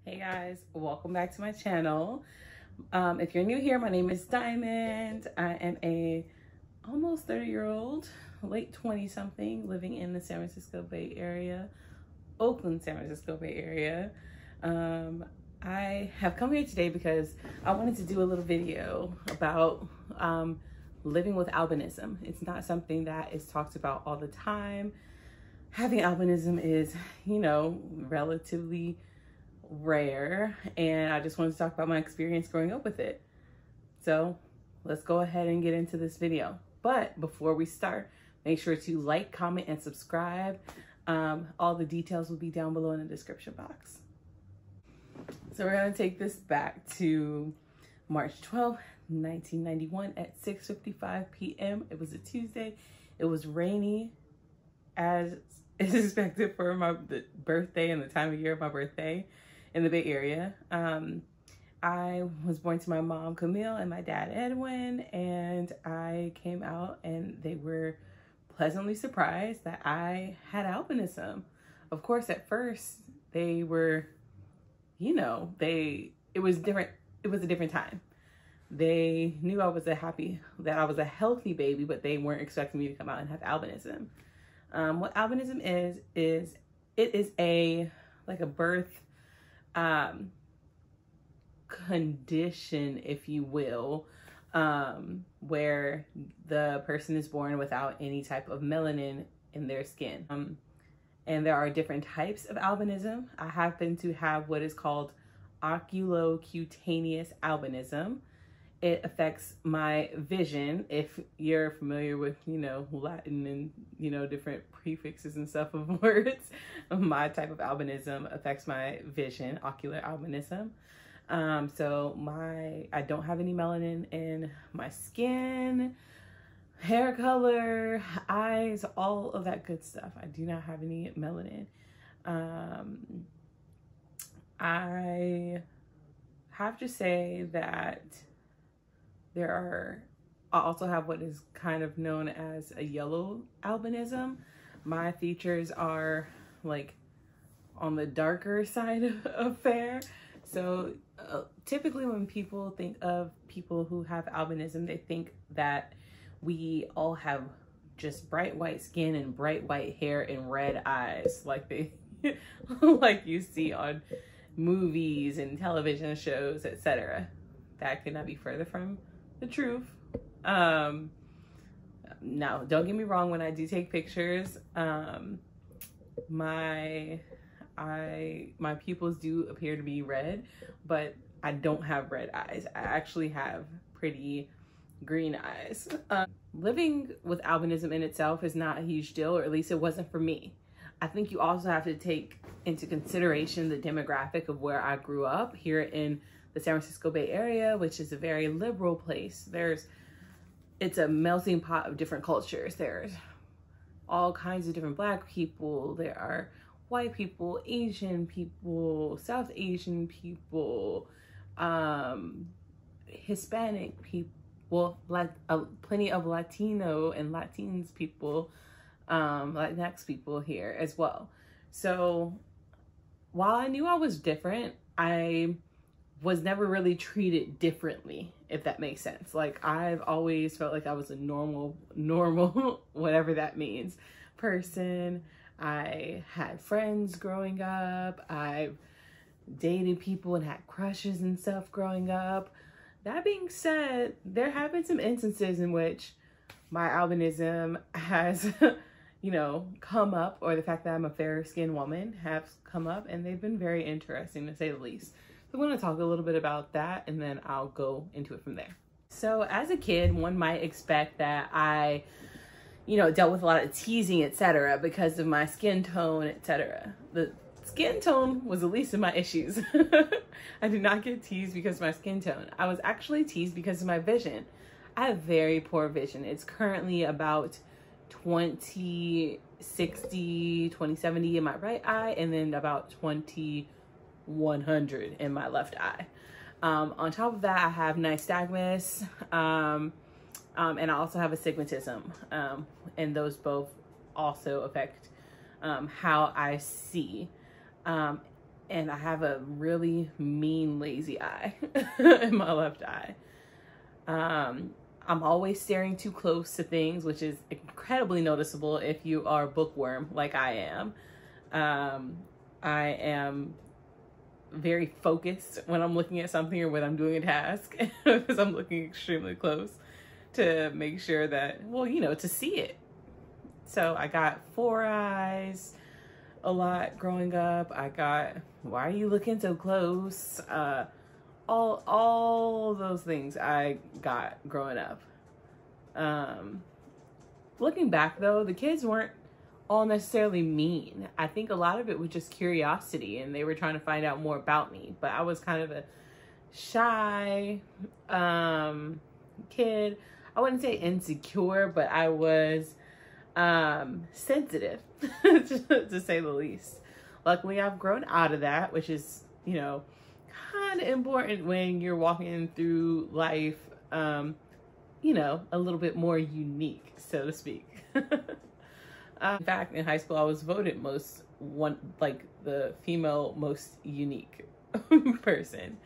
Hey guys, welcome back to my channel. If you're new here, my name is Diamond. I am a almost 30-year-old, late 20-something, living in the San Francisco Bay Area, Oakland, San Francisco Bay Area. I have come here today because I wanted to do a little video about living with albinism. It's not something that is talked about all the time. Having albinism is, relatively rare, and I just wanted to talk about my experience growing up with it. So let's go ahead and get into this video. But before we start, make sure to like, comment, and subscribe. All the details will be down below in the description box. So we're gonna take this back to March 12th, 1991 at 6:55 p.m. It was a Tuesday. It was rainy, as is expected for my birthday and the time of year of my birthday in the Bay Area. I was born to my mom, Camille, and my dad, Edwin, and I came out and they were pleasantly surprised that I had albinism. Of course, at first they were, it was different. It was a different time. They knew that I was a healthy baby, but they weren't expecting me to come out and have albinism. What albinism is it is a birth condition, if you will, where the person is born without any type of melanin in their skin. And there are different types of albinism. I happen to have what is called oculocutaneous albinism. It affects my vision. If you're familiar with, Latin and, different prefixes and stuff of words, my type of albinism affects my vision, ocular albinism. So I don't have any melanin in my skin, hair color, eyes, all of that good stuff. I do not have any melanin. I have to say that I also have what is kind of known as a yellow albinism. My features are on the darker side of fair. So typically when people think of people who have albinism, they think that we all have just bright white skin and bright white hair and red eyes, like you see on movies and television shows, etc. That could not be further from the truth. Now, don't get me wrong, when I do take pictures, my pupils do appear to be red, but I don't have red eyes. I actually have pretty green eyes. Living with albinism in itself is not a huge deal, or at least it wasn't for me. I think you also have to take into consideration the demographic of where I grew up here in the San Francisco Bay Area, which is a very liberal place. It's a melting pot of different cultures. There's all kinds of different Black people. There are white people, Asian people, South Asian people, Hispanic people, plenty of Latino and Latinx people, Latinx people here as well. So while I knew I was different, I was never really treated differently, if that makes sense. I've always felt like I was a normal, whatever that means, person. I had friends growing up. I've dated people and had crushes and stuff growing up. That being said, there have been some instances in which my albinism has, come up, or the fact that I'm a fair-skinned woman has come up, and they've been very interesting, to say the least. So I'm going to talk a little bit about that, and then I'll go into it from there. So as a kid, one might expect that I, dealt with a lot of teasing, etc., because of my skin tone, etc. The skin tone was the least of my issues. I did not get teased because of my skin tone. I was actually teased because of my vision. I have very poor vision. It's currently about 20/60, 20/70 in my right eye, and then about 20/100 in my left eye. On top of that, I have nystagmus, and I also have astigmatism, and those both also affect how I see. and I have a really mean, lazy eye in my left eye. I'm always staring too close to things, which is incredibly noticeable if you are a bookworm like I am. I am very focused when I'm looking at something or when I'm doing a task because I'm looking extremely close to make sure that, well, you know, to see it. So I got 4 eyes a lot growing up. I got, why are you looking so close? All those things I got growing up. Looking back though, the kids weren't all necessarily mean. I think a lot of it was just curiosity and they were trying to find out more about me. But I was kind of a shy kid. I wouldn't say insecure, but I was sensitive to say the least. Luckily, I've grown out of that, which is, you know, kind of important when you're walking through life, you know, a little bit more unique, so to speak. In fact, in high school, I was voted the female most unique person,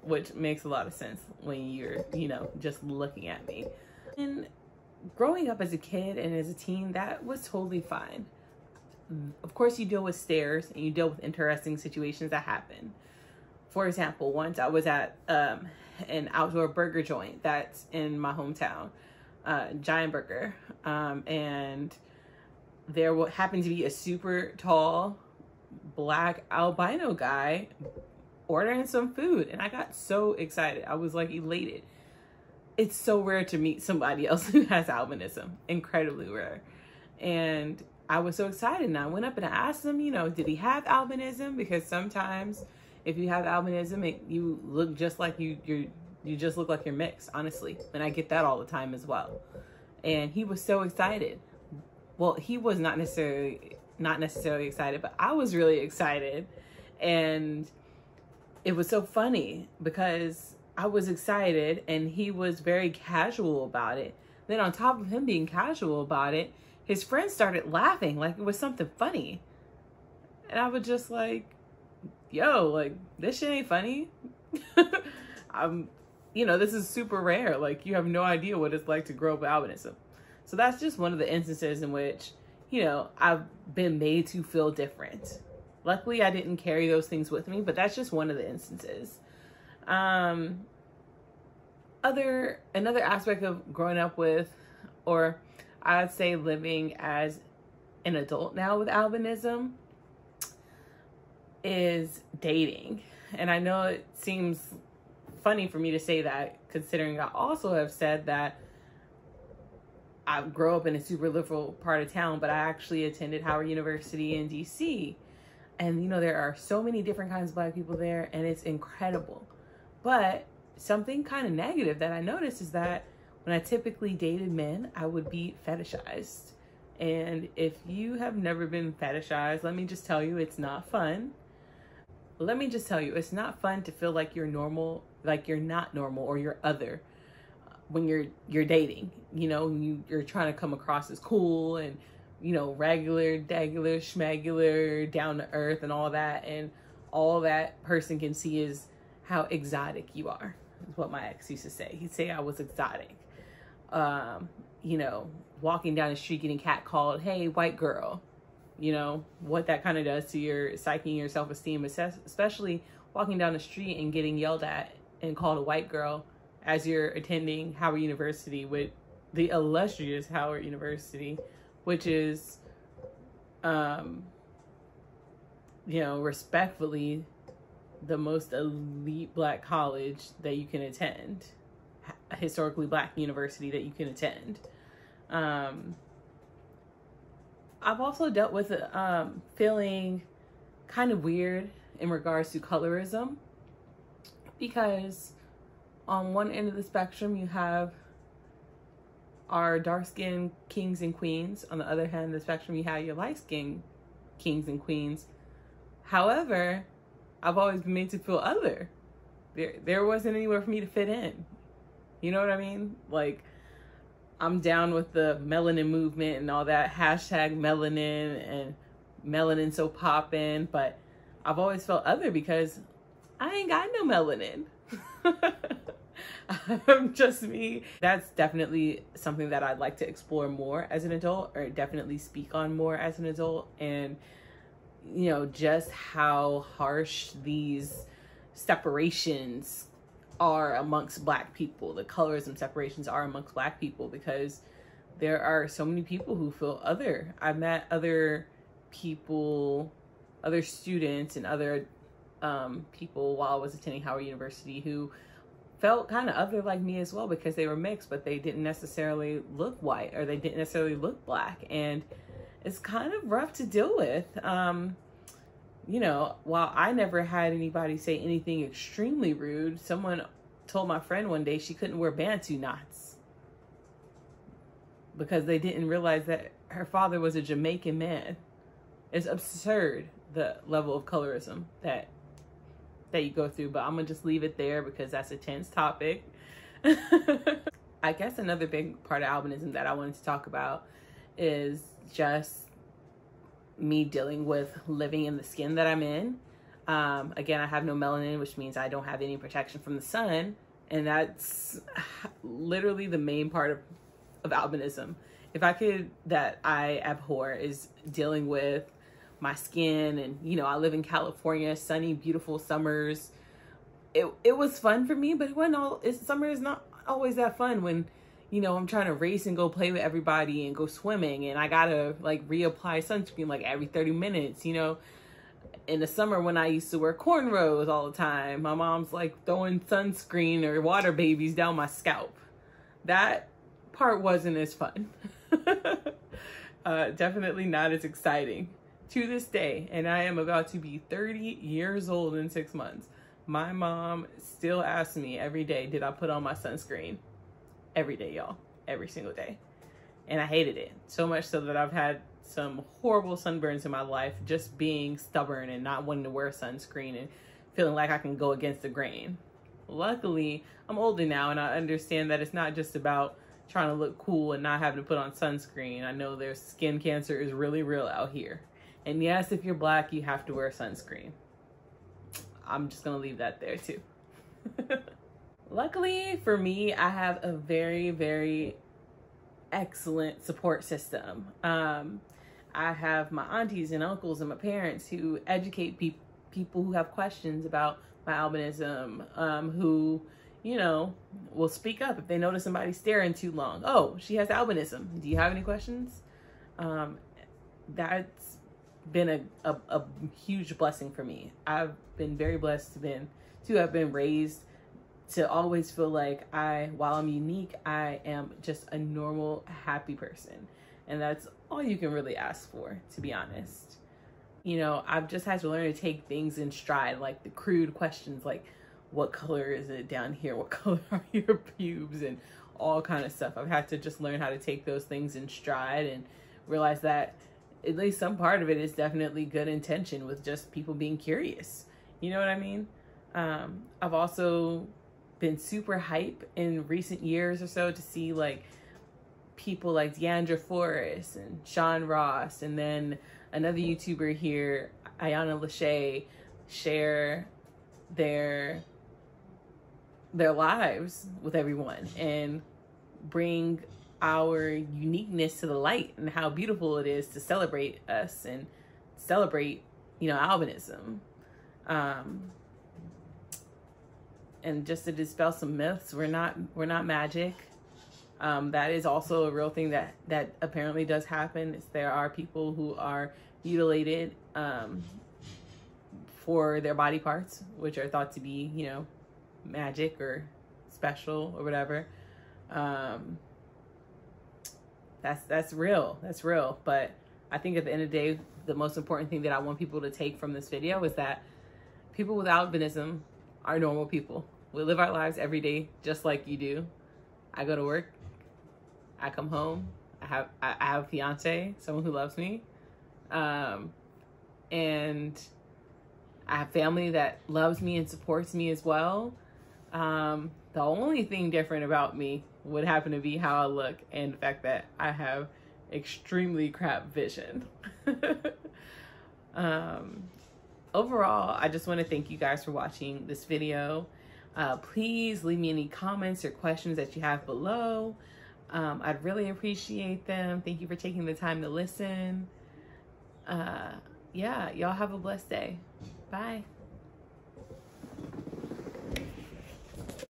which makes a lot of sense when you're, you know, just looking at me. And growing up as a kid and as a teen, that was totally fine. Of course, you deal with stares and you deal with interesting situations that happen. For example, once I was at an outdoor burger joint that's in my hometown, Giant Burger, and there happened to be a super tall black albino guy ordering some food, and I got so excited. I was like elated. It's so rare to meet somebody else who has albinism, incredibly rare. And I was so excited, and I went up and I asked him, you know, did he have albinism? Because sometimes if you have albinism, you look just like you just look like you're mixed, honestly. And I get that all the time as well. And he was so excited. Well, he was not necessarily excited, but I was really excited. And it was so funny because I was excited and he was very casual about it. Then on top of him being casual about it, his friends started laughing like it was something funny. And I was just like, yo, like, this shit ain't funny. You know, this is super rare. Like, you have no idea what it's like to grow up with albinism. So that's just one of the instances in which, you know, I've been made to feel different. Luckily, I didn't carry those things with me, but that's just one of the instances. Another aspect of growing up with, or I'd say living as an adult now with albinism, is dating. And I know it seems funny for me to say that, considering I also have said that I grew up in a super liberal part of town, but I actually attended Howard University in DC. And, you know, there are so many different kinds of Black people there, and it's incredible. But something kind of negative that I noticed is that when I typically dated men, I would be fetishized. And if you have never been fetishized, let me just tell you, it's not fun. Let me just tell you, it's not fun to feel like you're normal, like you're not normal or you're other when you're dating. You know, you're trying to come across as cool and, you know, regular, degular, schmegular, down to earth and all that. And all that person can see is how exotic you are, is what my ex used to say. He'd say I was exotic. You know, walking down the street getting catcalled, hey, white girl. You know, what that kind of does to your psyche and your self-esteem, especially walking down the street and getting yelled at and called a white girl as you're attending Howard University, with the illustrious Howard University, which is, you know, respectfully the most elite Black college that you can attend, historically Black university that you can attend. I've also dealt with feeling kind of weird in regards to colorism, because on one end of the spectrum you have our dark-skinned kings and queens. On the other hand of the spectrum you have your light-skinned kings and queens. However, I've always been made to feel other. There wasn't anywhere for me to fit in. You know what I mean? Like, I'm down with the melanin movement and all that, hashtag melanin and melanin so poppin', but I've always felt other because I ain't got no melanin. I'm just me. That's definitely something that I'd like to explore more as an adult, or definitely speak on more as an adult. And, you know, just how harsh these separations are amongst Black people, the colorism separations are amongst Black people, because there are so many people who feel other. I've met other people, other students and other people while I was attending Howard University who felt kind of other like me as well, because they were mixed, but they didn't necessarily look white, or they didn't necessarily look Black. And it's kind of rough to deal with. You know, while I never had anybody say anything extremely rude, someone told my friend one day she couldn't wear Bantu knots because they didn't realize that her father was a Jamaican man. It's absurd, the level of colorism that you go through, but I'm gonna just leave it there because that's a tense topic. I guess another big part of albinism that I wanted to talk about is just me dealing with living in the skin that I'm in. Again, I have no melanin, which means I don't have any protection from the sun, and that's literally the main part of albinism. If I could, that I abhor is dealing with my skin. And, you know, I live in California, sunny, beautiful summers. It was fun for me, but it wasn't all, summer is not always that fun when, you know, I'm trying to race and go play with everybody and go swimming, and I gotta like reapply sunscreen like every 30 minutes, you know. In the summer when I used to wear cornrows all the time, my mom's like throwing sunscreen or water babies down my scalp. That part wasn't as fun. Definitely not as exciting to this day. And I am about to be 30 years old in 6 months. My mom still asks me every day, did I put on my sunscreen? Every day, y'all. Every single day. And I hated it. So much so that I've had some horrible sunburns in my life just being stubborn and not wanting to wear sunscreen and feeling like I can go against the grain. Luckily, I'm older now and I understand that it's not just about trying to look cool and not having to put on sunscreen. I know there's skin cancer is really real out here. And yes, if you're Black, you have to wear sunscreen. I'm just gonna leave that there too. Luckily for me, I have a very, very excellent support system. I have my aunties and uncles and my parents who educate people who have questions about my albinism, who, you know, will speak up if they notice somebody staring too long. Oh, she has albinism. Do you have any questions? That's been a huge blessing for me. I've been very blessed to have been raised to always feel like while I'm unique, I am just a normal, happy person. And that's all you can really ask for, to be honest. You know, I've just had to learn to take things in stride, like the crude questions like, what color is it down here? What color are your pubes? And all kind of stuff. I've had to just learn how to take those things in stride and realize that at least some part of it is definitely good intention with just people being curious. You know what I mean? I've also been super hype in recent years or so to see like people like Deandra Forrest and Sean Ross, and then another YouTuber here, Ayana Lachey, share their lives with everyone and bring our uniqueness to the light and how beautiful it is to celebrate us and celebrate, you know, albinism. And just to dispel some myths, we're not magic. That is also a real thing that apparently does happen. There are people who are mutilated for their body parts, which are thought to be, you know, magic or special or whatever. That's real. That's real. But I think at the end of the day, the most important thing that I want people to take from this video is that people with albinism are normal people. We live our lives every day just like you do. I go to work. I come home. I have a fiance, someone who loves me. And I have family that loves me and supports me as well. The only thing different about me would happen to be how I look and the fact that I have extremely crap vision. overall, I just want to thank you guys for watching this video. Please leave me any comments or questions that you have below. I'd really appreciate them. Thank you for taking the time to listen. Yeah, y'all have a blessed day. Bye.